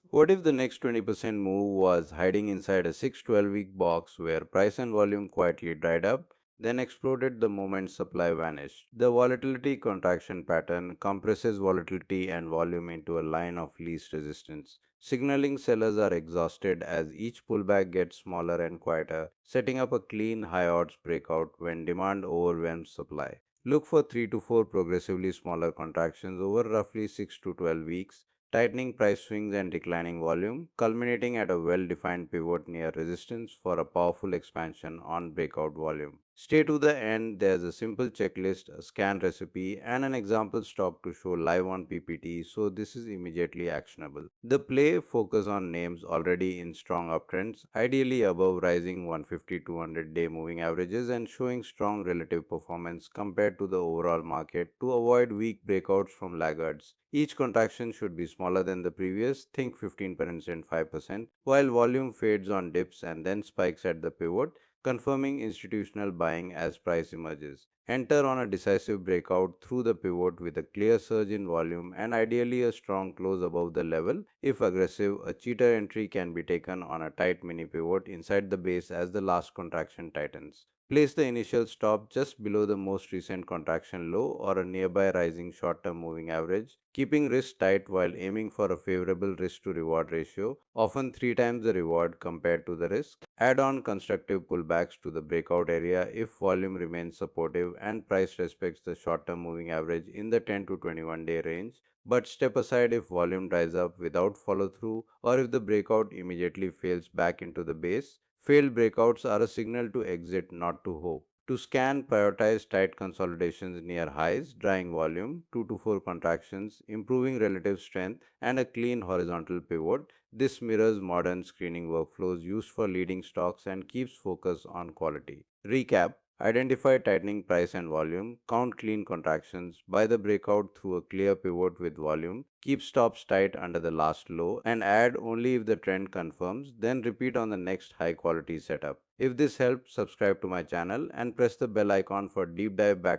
What if the next 20% move was hiding inside a 6-12 week box where price and volume quietly dried up, then exploded the moment supply vanished? The volatility contraction pattern compresses volatility and volume into a line of least resistance, signaling sellers are exhausted as each pullback gets smaller and quieter, setting up a clean high odds breakout when demand overwhelms supply. Look for 3 to 4 progressively smaller contractions over roughly 6 to 12 weeks, tightening price swings and declining volume, culminating at a well-defined pivot near resistance for a powerful expansion on breakout volume. Stay to the end, there's a simple checklist, a scan recipe, and an example stop to show live on PPT, so this is immediately actionable. The play focus on names already in strong uptrends, ideally above rising 150-200 day moving averages and showing strong relative performance compared to the overall market to avoid weak breakouts from laggards. Each contraction should be smaller than the previous, think 15%, 5%, while volume fades on dips and then spikes at the pivot, confirming institutional buying as price emerges. Enter on a decisive breakout through the pivot with a clear surge in volume and ideally a strong close above the level. If aggressive, a cheater entry can be taken on a tight mini pivot inside the base as the last contraction tightens. Place the initial stop just below the most recent contraction low or a nearby rising short-term moving average, keeping risk tight while aiming for a favorable risk to reward ratio, often 3 times the reward compared to the risk. Add on constructive pullbacks to the breakout area if volume remains supportive and price respects the short-term moving average in the 10 to 21 day range, but step aside if volume dries up without follow through or if the breakout immediately fails back into the base. Failed breakouts are a signal to exit, not to hope. To scan, prioritize tight consolidations near highs, drying volume, 2 to 4 contractions, improving relative strength, and a clean horizontal pivot. This mirrors modern screening workflows used for leading stocks and keeps focus on quality. Recap: identify tightening price and volume, count clean contractions, buy the breakout through a clear pivot with volume, keep stops tight under the last low, and add only if the trend confirms, then repeat on the next high quality setup. If this helped, subscribe to my channel and press the bell icon for deep dive back